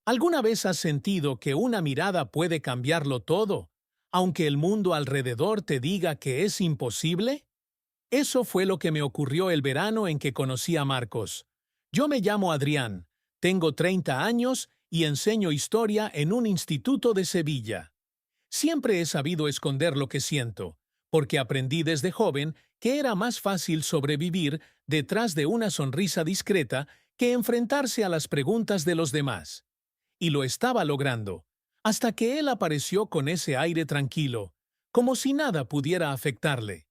¿Alguna vez has sentido que una mirada puede cambiarlo todo, aunque el mundo alrededor te diga que es imposible? Eso fue lo que me ocurrió el verano en que conocí a Marcos. Yo me llamo Adrián, tengo 30 años y enseño historia en un instituto de Sevilla. Siempre he sabido esconder lo que siento, porque aprendí desde joven que era más fácil sobrevivir detrás de una sonrisa discreta que enfrentarse a las preguntas de los demás. Y lo estaba logrando, hasta que él apareció con ese aire tranquilo, como si nada pudiera afectarle.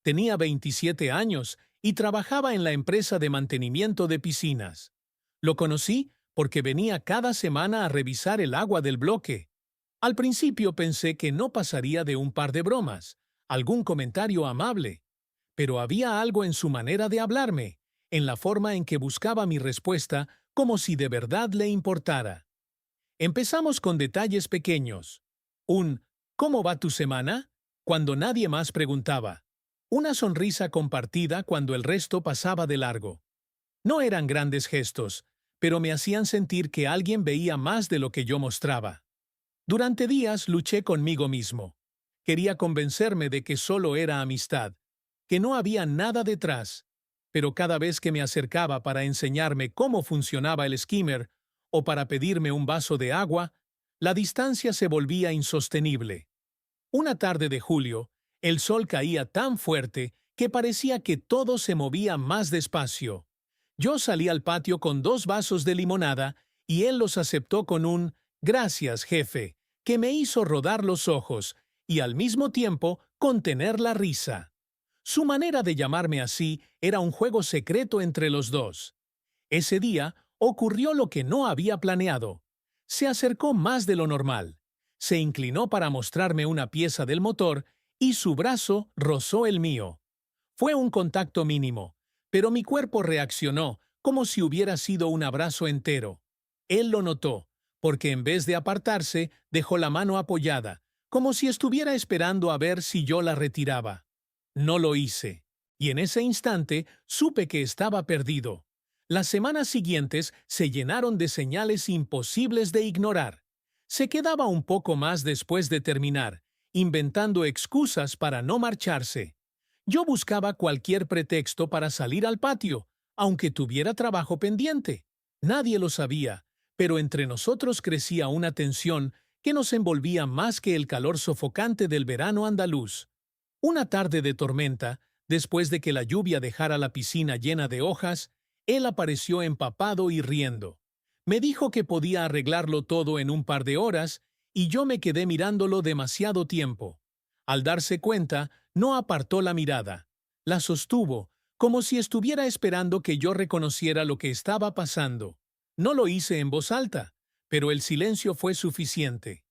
Tenía 27 años y trabajaba en la empresa de mantenimiento de piscinas. Lo conocí porque venía cada semana a revisar el agua del bloque. Al principio pensé que no pasaría de un par de bromas, algún comentario amable, pero había algo en su manera de hablarme, en la forma en que buscaba mi respuesta como si de verdad le importara. Empezamos con detalles pequeños. Un ¿cómo va tu semana? Cuando nadie más preguntaba. Una sonrisa compartida cuando el resto pasaba de largo. No eran grandes gestos, pero me hacían sentir que alguien veía más de lo que yo mostraba. Durante días luché conmigo mismo. Quería convencerme de que solo era amistad, que no había nada detrás, pero cada vez que me acercaba para enseñarme cómo funcionaba el skimmer o para pedirme un vaso de agua, la distancia se volvía insostenible. Una tarde de julio, el sol caía tan fuerte que parecía que todo se movía más despacio. Yo salí al patio con 2 vasos de limonada y él los aceptó con un «Gracias, jefe», que me hizo rodar los ojos y al mismo tiempo contener la risa. Su manera de llamarme así era un juego secreto entre los dos. Ese día ocurrió lo que no había planeado. Se acercó más de lo normal. Se inclinó para mostrarme una pieza del motor y su brazo rozó el mío. Fue un contacto mínimo, pero mi cuerpo reaccionó como si hubiera sido un abrazo entero. Él lo notó, porque en vez de apartarse, dejó la mano apoyada, como si estuviera esperando a ver si yo la retiraba. No lo hice, y en ese instante supe que estaba perdido. Las semanas siguientes se llenaron de señales imposibles de ignorar. Se quedaba un poco más después de terminar, inventando excusas para no marcharse. Yo buscaba cualquier pretexto para salir al patio, aunque tuviera trabajo pendiente. Nadie lo sabía, pero entre nosotros crecía una tensión que nos envolvía más que el calor sofocante del verano andaluz. Una tarde de tormenta, después de que la lluvia dejara la piscina llena de hojas, él apareció empapado y riendo. Me dijo que podía arreglarlo todo en un par de horas y yo me quedé mirándolo demasiado tiempo. Al darse cuenta, no apartó la mirada. La sostuvo, como si estuviera esperando que yo reconociera lo que estaba pasando. No lo hice en voz alta, pero el silencio fue suficiente.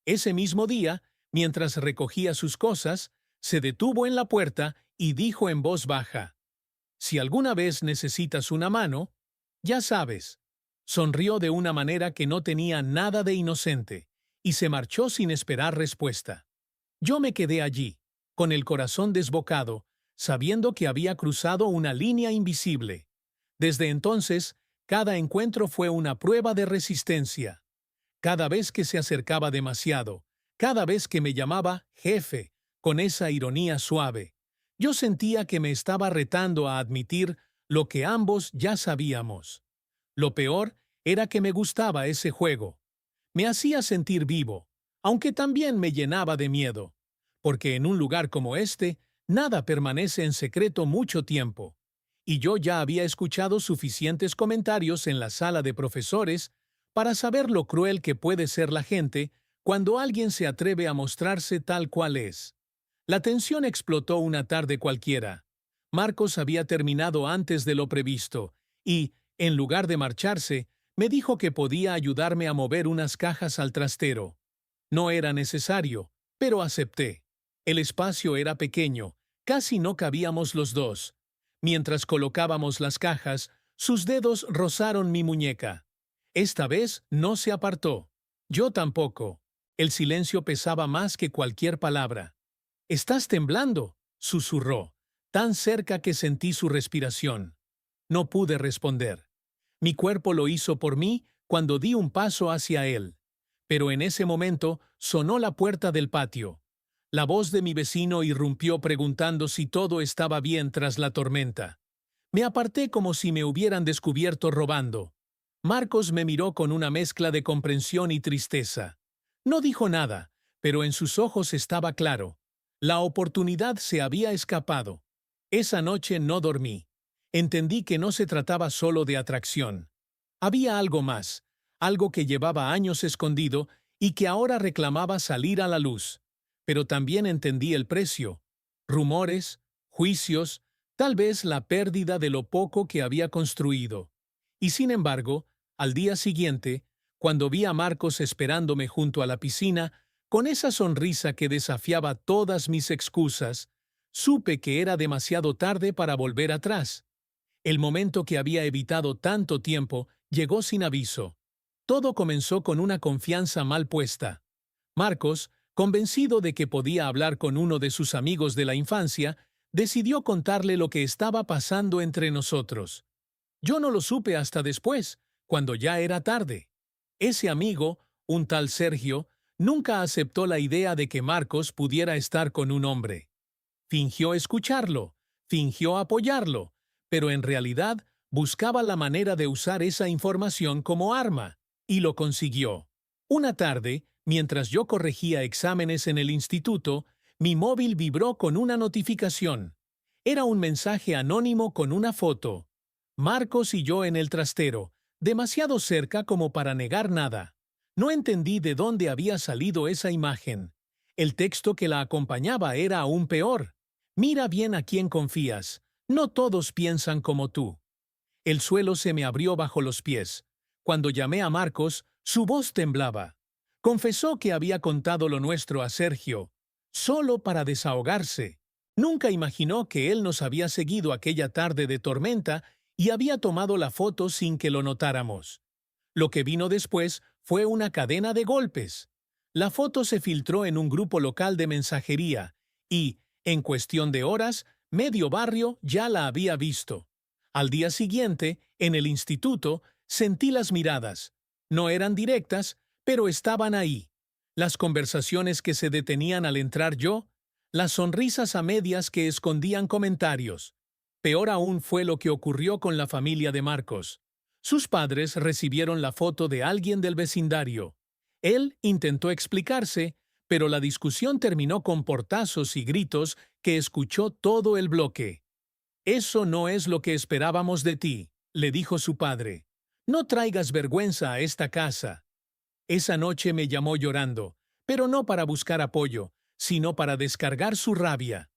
Ese mismo día, mientras recogía sus cosas, se detuvo en la puerta y dijo en voz baja: «Si alguna vez necesitas una mano, ya sabes». Sonrió de una manera que no tenía nada de inocente, y se marchó sin esperar respuesta. Yo me quedé allí, con el corazón desbocado, sabiendo que había cruzado una línea invisible. Desde entonces, cada encuentro fue una prueba de resistencia. Cada vez que se acercaba demasiado, cada vez que me llamaba jefe, con esa ironía suave, yo sentía que me estaba retando a admitir lo que ambos ya sabíamos. Lo peor era que me gustaba ese juego. Me hacía sentir vivo, aunque también me llenaba de miedo, porque en un lugar como este, nada permanece en secreto mucho tiempo. Y yo ya había escuchado suficientes comentarios en la sala de profesores para saber lo cruel que puede ser la gente cuando alguien se atreve a mostrarse tal cual es. La tensión explotó una tarde cualquiera. Marcos había terminado antes de lo previsto y, en lugar de marcharse, me dijo que podía ayudarme a mover unas cajas al trastero. No era necesario, pero acepté. El espacio era pequeño, casi no cabíamos los dos. Mientras colocábamos las cajas, sus dedos rozaron mi muñeca. Esta vez no se apartó. Yo tampoco. El silencio pesaba más que cualquier palabra. «Estás temblando», susurró, tan cerca que sentí su respiración. No pude responder. Mi cuerpo lo hizo por mí cuando di un paso hacia él. Pero en ese momento sonó la puerta del patio. La voz de mi vecino irrumpió preguntando si todo estaba bien tras la tormenta. Me aparté como si me hubieran descubierto robando. Marcos me miró con una mezcla de comprensión y tristeza. No dijo nada, pero en sus ojos estaba claro. La oportunidad se había escapado. Esa noche no dormí. Entendí que no se trataba solo de atracción. Había algo más, algo que llevaba años escondido y que ahora reclamaba salir a la luz. Pero también entendí el precio. Rumores, juicios, tal vez la pérdida de lo poco que había construido. Y sin embargo, al día siguiente, cuando vi a Marcos esperándome junto a la piscina, con esa sonrisa que desafiaba todas mis excusas, supe que era demasiado tarde para volver atrás. El momento que había evitado tanto tiempo llegó sin aviso. Todo comenzó con una confianza mal puesta. Marcos, convencido de que podía hablar con uno de sus amigos de la infancia, decidió contarle lo que estaba pasando entre nosotros. Yo no lo supe hasta después, cuando ya era tarde. Ese amigo, un tal Sergio, nunca aceptó la idea de que Marcos pudiera estar con un hombre. Fingió escucharlo, fingió apoyarlo, pero en realidad buscaba la manera de usar esa información como arma, y lo consiguió. Una tarde, mientras yo corregía exámenes en el instituto, mi móvil vibró con una notificación. Era un mensaje anónimo con una foto. Marcos y yo en el trastero, demasiado cerca como para negar nada. No entendí de dónde había salido esa imagen. El texto que la acompañaba era aún peor. Mira bien a quién confías. No todos piensan como tú. El suelo se me abrió bajo los pies. Cuando llamé a Marcos, su voz temblaba. Confesó que había contado lo nuestro a Sergio, solo para desahogarse. Nunca imaginó que él nos había seguido aquella tarde de tormenta y había tomado la foto sin que lo notáramos. Lo que vino después fue una cadena de golpes. La foto se filtró en un grupo local de mensajería y, en cuestión de horas, medio barrio ya la había visto. Al día siguiente, en el instituto, sentí las miradas. No eran directas, pero estaban ahí. Las conversaciones que se detenían al entrar yo, las sonrisas a medias que escondían comentarios. Peor aún fue lo que ocurrió con la familia de Marcos. Sus padres recibieron la foto de alguien del vecindario. Él intentó explicarse, pero la discusión terminó con portazos y gritos que escuchó todo el bloque. «Eso no es lo que esperábamos de ti», le dijo su padre. «No traigas vergüenza a esta casa». Esa noche me llamó llorando, pero no para buscar apoyo, sino para descargar su rabia.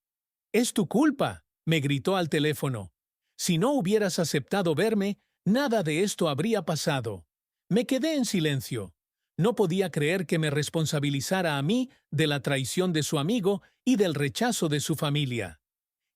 «Es tu culpa», me gritó al teléfono. «Si no hubieras aceptado verme, nada de esto habría pasado». Me quedé en silencio. No podía creer que me responsabilizara a mí de la traición de su amigo y del rechazo de su familia.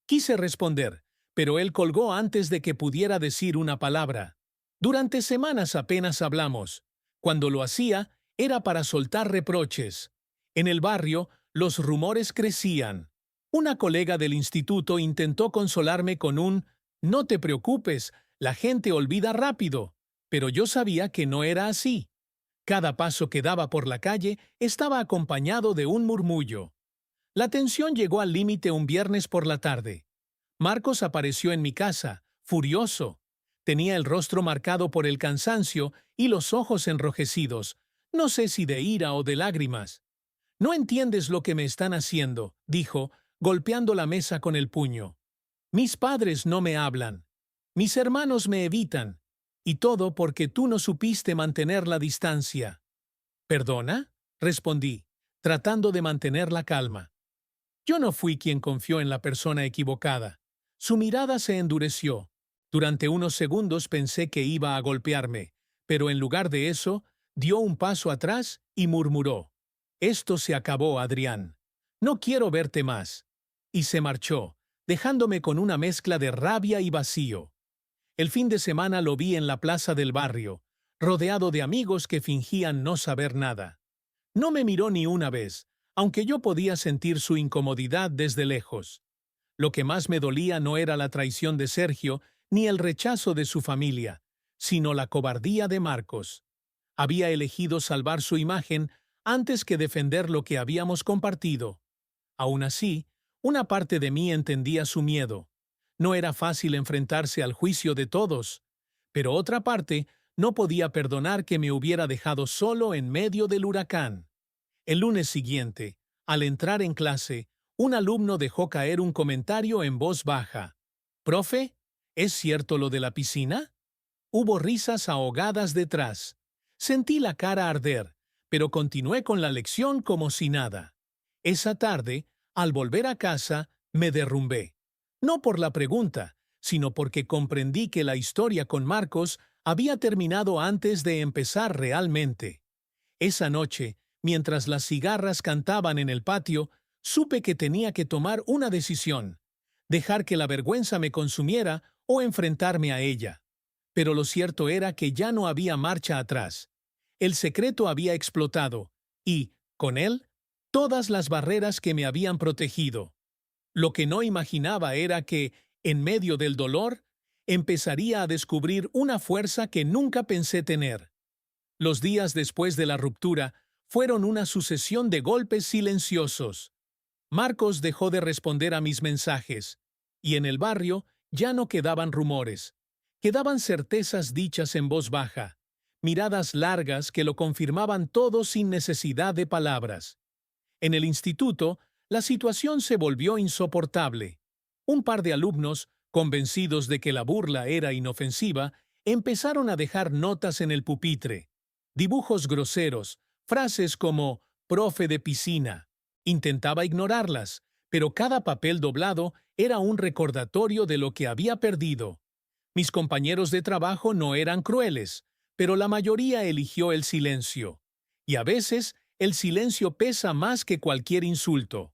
Quise responder, pero él colgó antes de que pudiera decir una palabra. Durante semanas apenas hablamos. Cuando lo hacía, era para soltar reproches. En el barrio, los rumores crecían. Una colega del instituto intentó consolarme con un «No te preocupes, la gente olvida rápido», pero yo sabía que no era así. Cada paso que daba por la calle estaba acompañado de un murmullo. La tensión llegó al límite un viernes por la tarde. Marcos apareció en mi casa, furioso. Tenía el rostro marcado por el cansancio y los ojos enrojecidos, no sé si de ira o de lágrimas. «No entiendes lo que me están haciendo», dijo, golpeando la mesa con el puño. «Mis padres no me hablan. Mis hermanos me evitan. Y todo porque tú no supiste mantener la distancia». «¿Perdona?», respondí, tratando de mantener la calma. Yo no fui quien confió en la persona equivocada. Su mirada se endureció. Durante unos segundos pensé que iba a golpearme, pero en lugar de eso, dio un paso atrás y murmuró: «Esto se acabó, Adrián. No quiero verte más». Y se marchó, dejándome con una mezcla de rabia y vacío. El fin de semana lo vi en la plaza del barrio, rodeado de amigos que fingían no saber nada. No me miró ni una vez, aunque yo podía sentir su incomodidad desde lejos. Lo que más me dolía no era la traición de Sergio ni el rechazo de su familia, sino la cobardía de Marcos. Había elegido salvar su imagen antes que defender lo que habíamos compartido. Aún así, una parte de mí entendía su miedo. No era fácil enfrentarse al juicio de todos, pero otra parte no podía perdonar que me hubiera dejado solo en medio del huracán. El lunes siguiente, al entrar en clase, un alumno dejó caer un comentario en voz baja. «Profe, ¿es cierto lo de la piscina?» Hubo risas ahogadas detrás. Sentí la cara arder, pero continué con la lección como si nada. Esa tarde, al volver a casa, me derrumbé. No por la pregunta, sino porque comprendí que la historia con Marcos había terminado antes de empezar realmente. Esa noche, mientras las cigarras cantaban en el patio, supe que tenía que tomar una decisión: dejar que la vergüenza me consumiera o enfrentarme a ella. Pero lo cierto era que ya no había marcha atrás. El secreto había explotado y, con él, todas las barreras que me habían protegido. Lo que no imaginaba era que, en medio del dolor, empezaría a descubrir una fuerza que nunca pensé tener. Los días después de la ruptura fueron una sucesión de golpes silenciosos. Marcos dejó de responder a mis mensajes, y en el barrio ya no quedaban rumores. Quedaban certezas dichas en voz baja, miradas largas que lo confirmaban todo sin necesidad de palabras. En el instituto, la situación se volvió insoportable. Un par de alumnos, convencidos de que la burla era inofensiva, empezaron a dejar notas en el pupitre. Dibujos groseros, frases como «profe de piscina». Intentaba ignorarlas, pero cada papel doblado era un recordatorio de lo que había perdido. Mis compañeros de trabajo no eran crueles, pero la mayoría eligió el silencio. Y a veces, el silencio pesa más que cualquier insulto.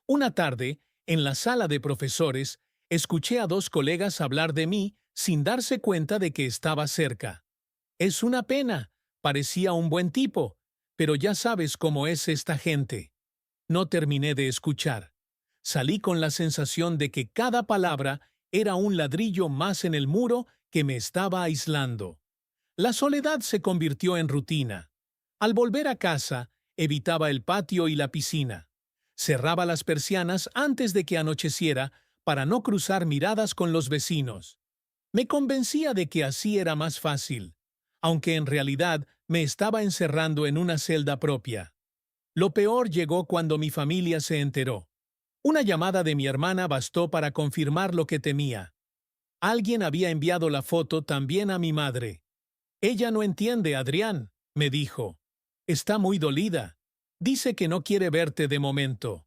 Una tarde, en la sala de profesores, escuché a dos colegas hablar de mí sin darse cuenta de que estaba cerca. «Es una pena, parecía un buen tipo, pero ya sabes cómo es esta gente». No terminé de escuchar. Salí con la sensación de que cada palabra era un ladrillo más en el muro que me estaba aislando. La soledad se convirtió en rutina. Al volver a casa, evitaba el patio y la piscina. Cerraba las persianas antes de que anocheciera para no cruzar miradas con los vecinos. Me convencía de que así era más fácil, aunque en realidad me estaba encerrando en una celda propia. Lo peor llegó cuando mi familia se enteró. Una llamada de mi hermana bastó para confirmar lo que temía. Alguien había enviado la foto también a mi madre. «Ella no entiende, Adrián», me dijo. «Está muy dolida. Dice que no quiere verte de momento».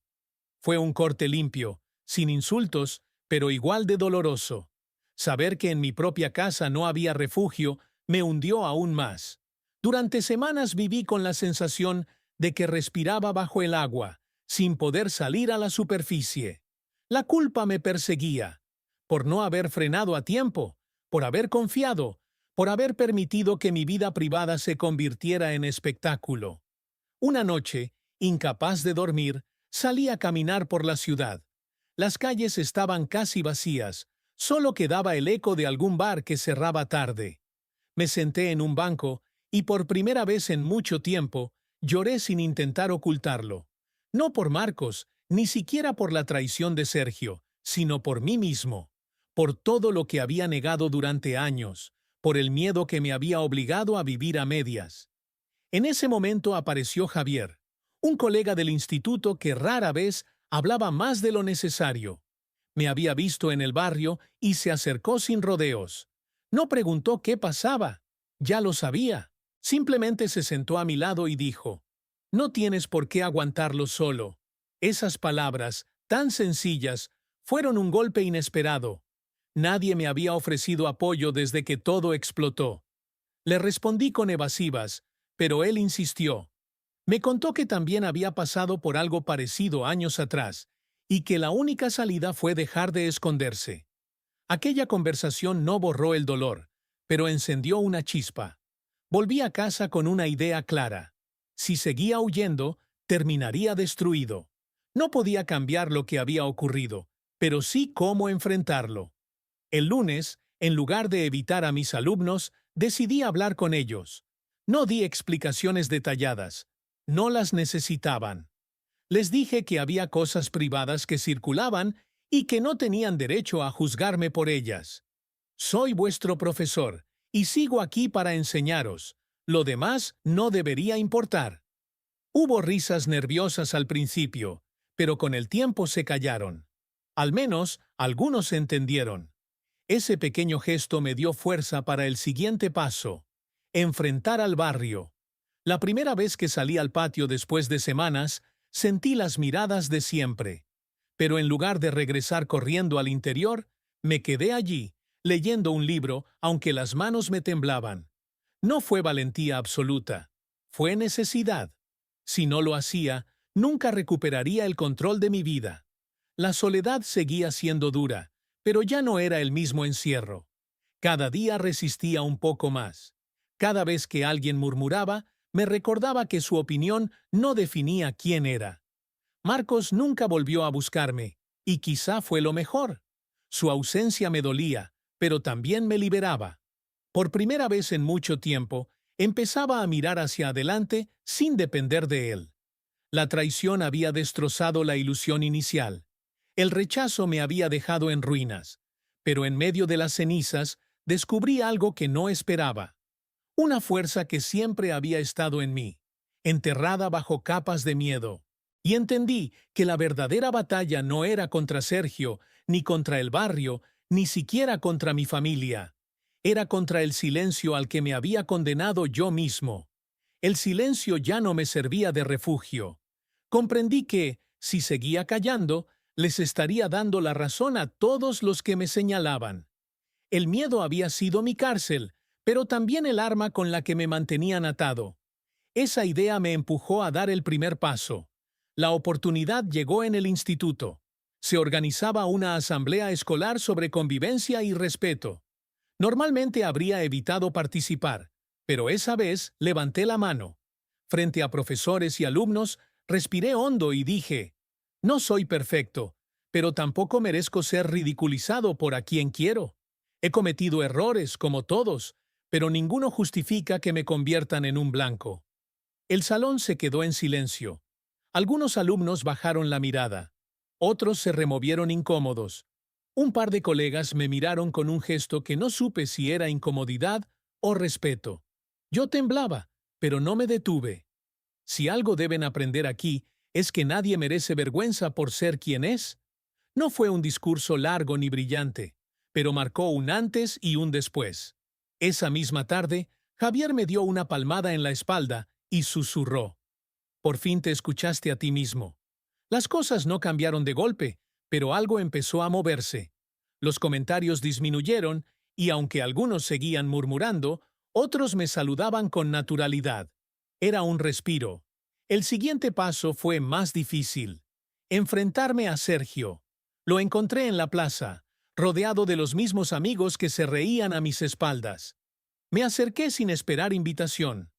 Fue un corte limpio, sin insultos, pero igual de doloroso. Saber que en mi propia casa no había refugio me hundió aún más. Durante semanas viví con la sensación de que respiraba bajo el agua, sin poder salir a la superficie. La culpa me perseguía, por no haber frenado a tiempo, por haber confiado, por haber permitido que mi vida privada se convirtiera en espectáculo. Una noche, incapaz de dormir, salí a caminar por la ciudad. Las calles estaban casi vacías, solo quedaba el eco de algún bar que cerraba tarde. Me senté en un banco y por primera vez en mucho tiempo lloré sin intentar ocultarlo. No por Marcos, ni siquiera por la traición de Sergio, sino por mí mismo, por todo lo que había negado durante años, por el miedo que me había obligado a vivir a medias. En ese momento apareció Javier, un colega del instituto que rara vez hablaba más de lo necesario. Me había visto en el barrio y se acercó sin rodeos. No preguntó qué pasaba, ya lo sabía. Simplemente se sentó a mi lado y dijo: «No tienes por qué aguantarlo solo». Esas palabras, tan sencillas, fueron un golpe inesperado. Nadie me había ofrecido apoyo desde que todo explotó. Le respondí con evasivas, pero él insistió. Me contó que también había pasado por algo parecido años atrás, y que la única salida fue dejar de esconderse. Aquella conversación no borró el dolor, pero encendió una chispa. Volví a casa con una idea clara. Si seguía huyendo, terminaría destruido. No podía cambiar lo que había ocurrido, pero sí cómo enfrentarlo. El lunes, en lugar de evitar a mis alumnos, decidí hablar con ellos. No di explicaciones detalladas. No las necesitaban. Les dije que había cosas privadas que circulaban y que no tenían derecho a juzgarme por ellas. Soy vuestro profesor y sigo aquí para enseñaros. Lo demás no debería importar. Hubo risas nerviosas al principio, pero con el tiempo se callaron. Al menos, algunos entendieron. Ese pequeño gesto me dio fuerza para el siguiente paso: enfrentar al barrio. La primera vez que salí al patio después de semanas, sentí las miradas de siempre. Pero en lugar de regresar corriendo al interior, me quedé allí, leyendo un libro, aunque las manos me temblaban. No fue valentía absoluta, fue necesidad. Si no lo hacía, nunca recuperaría el control de mi vida. La soledad seguía siendo dura, pero ya no era el mismo encierro. Cada día resistía un poco más. Cada vez que alguien murmuraba, me recordaba que su opinión no definía quién era. Marcos nunca volvió a buscarme, y quizá fue lo mejor. Su ausencia me dolía, pero también me liberaba. Por primera vez en mucho tiempo, empezaba a mirar hacia adelante sin depender de él. La traición había destrozado la ilusión inicial. El rechazo me había dejado en ruinas. Pero en medio de las cenizas, descubrí algo que no esperaba. Una fuerza que siempre había estado en mí, enterrada bajo capas de miedo. Y entendí que la verdadera batalla no era contra Sergio, ni contra el barrio, ni siquiera contra mi familia. Era contra el silencio al que me había condenado yo mismo. El silencio ya no me servía de refugio. Comprendí que, si seguía callando, les estaría dando la razón a todos los que me señalaban. El miedo había sido mi cárcel, pero también el arma con la que me mantenían atado. Esa idea me empujó a dar el primer paso. La oportunidad llegó en el instituto. Se organizaba una asamblea escolar sobre convivencia y respeto. Normalmente habría evitado participar, pero esa vez levanté la mano. Frente a profesores y alumnos, respiré hondo y dije: no soy perfecto, pero tampoco merezco ser ridiculizado por a quien quiero. He cometido errores, como todos, pero ninguno justifica que me conviertan en un blanco. El salón se quedó en silencio. Algunos alumnos bajaron la mirada. Otros se removieron incómodos. Un par de colegas me miraron con un gesto que no supe si era incomodidad o respeto. Yo temblaba, pero no me detuve. Si algo deben aprender aquí, es que nadie merece vergüenza por ser quien es. No fue un discurso largo ni brillante, pero marcó un antes y un después. Esa misma tarde, Javier me dio una palmada en la espalda y susurró: por fin te escuchaste a ti mismo. Las cosas no cambiaron de golpe, pero algo empezó a moverse. Los comentarios disminuyeron y aunque algunos seguían murmurando, otros me saludaban con naturalidad. Era un respiro. El siguiente paso fue más difícil: enfrentarme a Sergio. Lo encontré en la plaza, rodeado de los mismos amigos que se reían a mis espaldas. Me acerqué sin esperar invitación.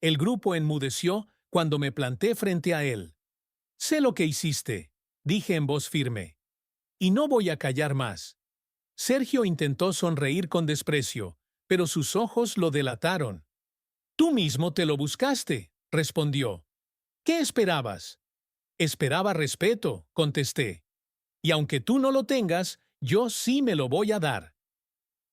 El grupo enmudeció cuando me planté frente a él. Sé lo que hiciste, dije en voz firme, y no voy a callar más. Sergio intentó sonreír con desprecio, pero sus ojos lo delataron. Tú mismo te lo buscaste, respondió. ¿Qué esperabas? Esperaba respeto, contesté. Y aunque tú no lo tengas, yo sí me lo voy a dar.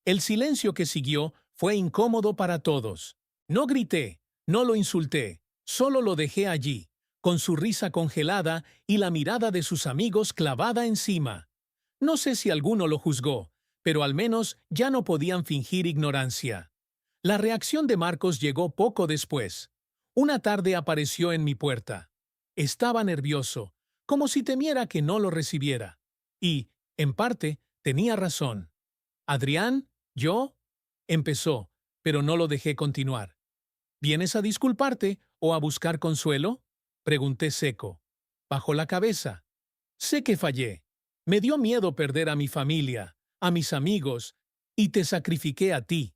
El silencio que siguió fue incómodo para todos. No grité, no lo insulté, solo lo dejé allí, con su risa congelada y la mirada de sus amigos clavada encima. No sé si alguno lo juzgó, pero al menos ya no podían fingir ignorancia. La reacción de Marcos llegó poco después. Una tarde apareció en mi puerta. Estaba nervioso, como si temiera que no lo recibiera. Y, en parte, tenía razón. «Adrián, ¿yo?» empezó, pero no lo dejé continuar. «¿Vienes a disculparte o a buscar consuelo?», pregunté seco. Bajó la cabeza. «Sé que fallé. Me dio miedo perder a mi familia, a mis amigos, y te sacrifiqué a ti».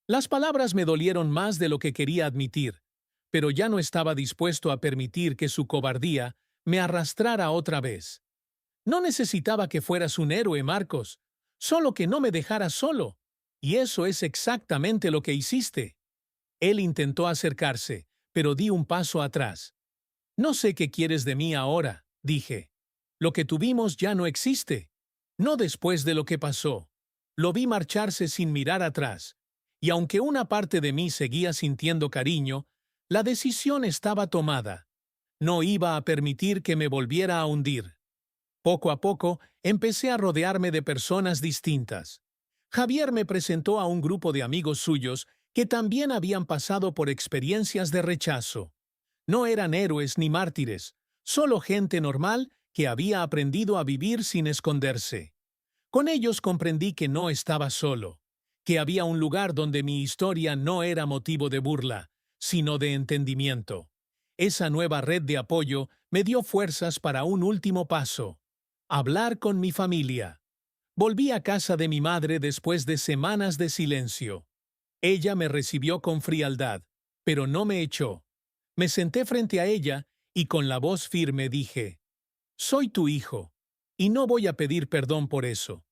Las palabras me dolieron más de lo que quería admitir, pero ya no estaba dispuesto a permitir que su cobardía me arrastrara otra vez. No necesitaba que fueras un héroe, Marcos, solo que no me dejaras solo. Y eso es exactamente lo que hiciste. Él intentó acercarse, pero di un paso atrás. No sé qué quieres de mí ahora, dije. Lo que tuvimos ya no existe. No después de lo que pasó. Lo vi marcharse sin mirar atrás. Y aunque una parte de mí seguía sintiendo cariño, la decisión estaba tomada. No iba a permitir que me volviera a hundir. Poco a poco, empecé a rodearme de personas distintas. Javier me presentó a un grupo de amigos suyos que también habían pasado por experiencias de rechazo. No eran héroes ni mártires, solo gente normal que había aprendido a vivir sin esconderse. Con ellos comprendí que no estaba solo, que había un lugar donde mi historia no era motivo de burla, sino de entendimiento. Esa nueva red de apoyo me dio fuerzas para un último paso: hablar con mi familia. Volví a casa de mi madre después de semanas de silencio. Ella me recibió con frialdad, pero no me echó. Me senté frente a ella y con la voz firme dije: soy tu hijo, y no voy a pedir perdón por eso.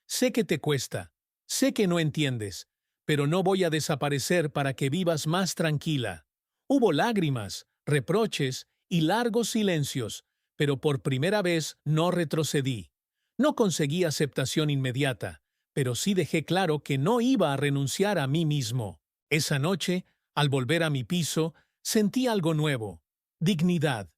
Sé que te cuesta, sé que no entiendes, pero no voy a desaparecer para que vivas más tranquila. Hubo lágrimas, reproches y largos silencios, pero por primera vez no retrocedí. No conseguí aceptación inmediata, pero sí dejé claro que no iba a renunciar a mí mismo. Esa noche, al volver a mi piso, sentí algo nuevo: dignidad.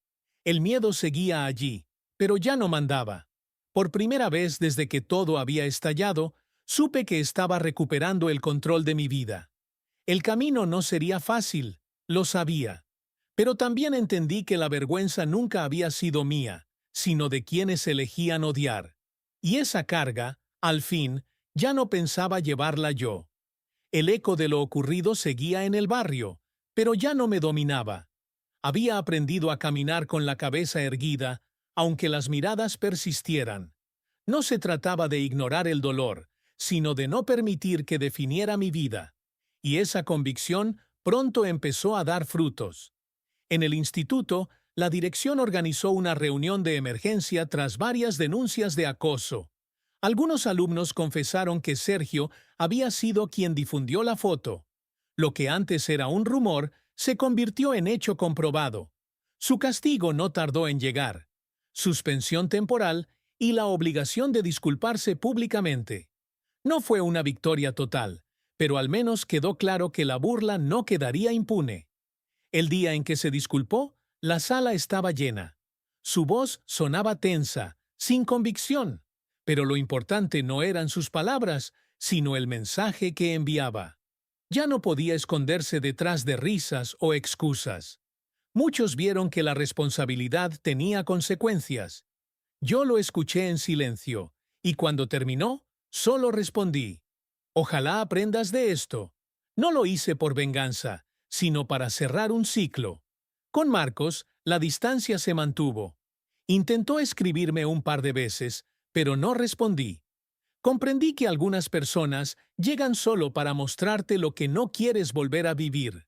El miedo seguía allí, pero ya no mandaba. Por primera vez desde que todo había estallado, supe que estaba recuperando el control de mi vida. El camino no sería fácil, lo sabía. Pero también entendí que la vergüenza nunca había sido mía, sino de quienes elegían odiar. Y esa carga, al fin, ya no pensaba llevarla yo. El eco de lo ocurrido seguía en el barrio, pero ya no me dominaba. Había aprendido a caminar con la cabeza erguida, aunque las miradas persistieran. No se trataba de ignorar el dolor, sino de no permitir que definiera mi vida. Y esa convicción pronto empezó a dar frutos. En el instituto, la dirección organizó una reunión de emergencia tras varias denuncias de acoso. Algunos alumnos confesaron que Sergio había sido quien difundió la foto. Lo que antes era un rumor se convirtió en hecho comprobado. Su castigo no tardó en llegar: suspensión temporal y la obligación de disculparse públicamente. No fue una victoria total, pero al menos quedó claro que la burla no quedaría impune. El día en que se disculpó, la sala estaba llena. Su voz sonaba tensa, sin convicción, pero lo importante no eran sus palabras, sino el mensaje que enviaba. Ya no podía esconderse detrás de risas o excusas. Muchos vieron que la responsabilidad tenía consecuencias. Yo lo escuché en silencio, y cuando terminó, solo respondí: ojalá aprendas de esto. No lo hice por venganza, sino para cerrar un ciclo. Con Marcos, la distancia se mantuvo. Intentó escribirme un par de veces, pero no respondí. Comprendí que algunas personas llegan solo para mostrarte lo que no quieres volver a vivir.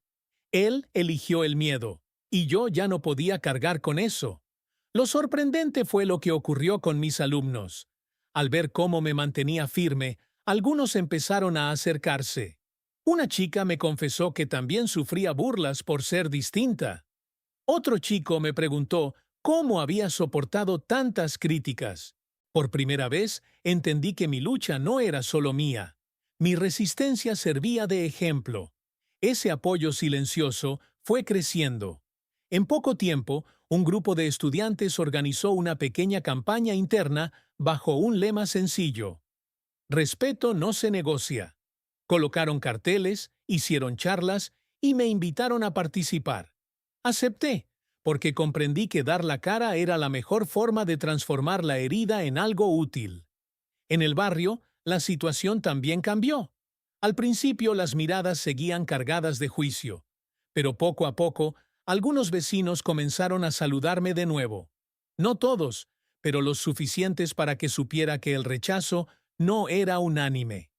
Él eligió el miedo, y yo ya no podía cargar con eso. Lo sorprendente fue lo que ocurrió con mis alumnos. Al ver cómo me mantenía firme, algunos empezaron a acercarse. Una chica me confesó que también sufría burlas por ser distinta. Otro chico me preguntó cómo había soportado tantas críticas. Por primera vez, entendí que mi lucha no era solo mía. Mi resistencia servía de ejemplo. Ese apoyo silencioso fue creciendo. En poco tiempo, un grupo de estudiantes organizó una pequeña campaña interna bajo un lema sencillo: respeto no se negocia. Colocaron carteles, hicieron charlas y me invitaron a participar. Acepté, porque comprendí que dar la cara era la mejor forma de transformar la herida en algo útil. En el barrio, la situación también cambió. Al principio las miradas seguían cargadas de juicio, pero poco a poco, algunos vecinos comenzaron a saludarme de nuevo. No todos, pero los suficientes para que supiera que el rechazo no era unánime.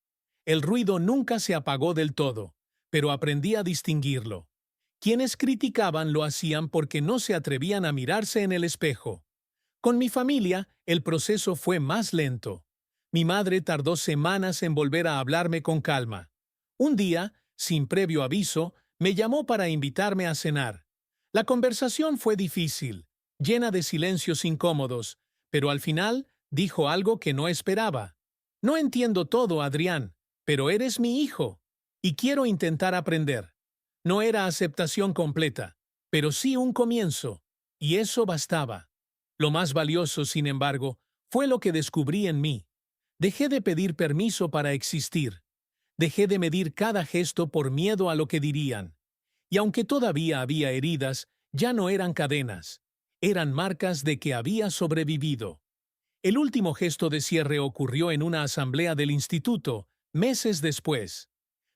El ruido nunca se apagó del todo, pero aprendí a distinguirlo. Quienes criticaban lo hacían porque no se atrevían a mirarse en el espejo. Con mi familia, el proceso fue más lento. Mi madre tardó semanas en volver a hablarme con calma. Un día, sin previo aviso, Me llamó para invitarme a cenar. La conversación fue difícil, llena de silencios incómodos, pero al final dijo algo que no esperaba. No entiendo todo, Adrián, pero eres mi hijo, y quiero intentar aprender. No era aceptación completa, pero sí un comienzo, y eso bastaba. Lo más valioso, sin embargo, fue lo que descubrí en mí. Dejé de pedir permiso para existir. Dejé de medir cada gesto por miedo a lo que dirían. Y aunque todavía había heridas, ya no eran cadenas. Eran marcas de que había sobrevivido. El último gesto de cierre ocurrió en una asamblea del instituto, meses después.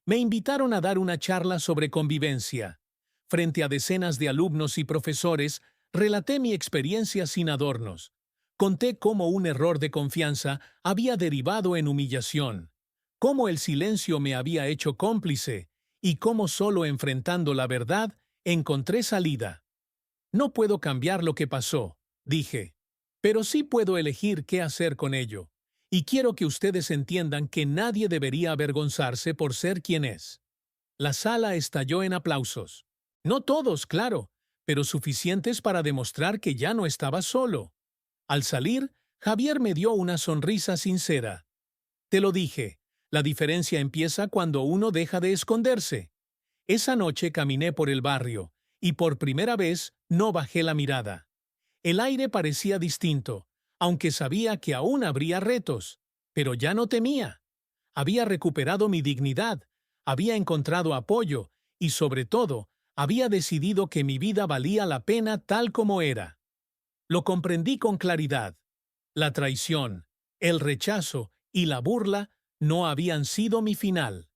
Me invitaron a dar una charla sobre convivencia. Frente a decenas de alumnos y profesores, relaté mi experiencia sin adornos. Conté cómo un error de confianza había derivado en humillación, cómo el silencio me había hecho cómplice y cómo solo enfrentando la verdad encontré salida. No puedo cambiar lo que pasó, dije, pero sí puedo elegir qué hacer con ello. Y quiero que ustedes entiendan que nadie debería avergonzarse por ser quien es. La sala estalló en aplausos. No todos, claro, pero suficientes para demostrar que ya no estaba solo. Al salir, Javier me dio una sonrisa sincera. Te lo dije, la diferencia empieza cuando uno deja de esconderse. Esa noche caminé por el barrio, y por primera vez no bajé la mirada. El aire parecía distinto, aunque sabía que aún habría retos, pero ya no temía. Había recuperado mi dignidad, había encontrado apoyo y, sobre todo, había decidido que mi vida valía la pena tal como era. Lo comprendí con claridad. La traición, el rechazo y la burla no habían sido mi final.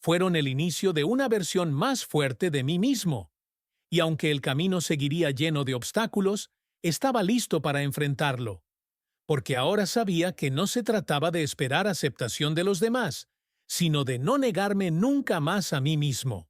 Fueron el inicio de una versión más fuerte de mí mismo. Y aunque el camino seguiría lleno de obstáculos, estaba listo para enfrentarlo. Porque ahora sabía que no se trataba de esperar aceptación de los demás, sino de no negarme nunca más a mí mismo.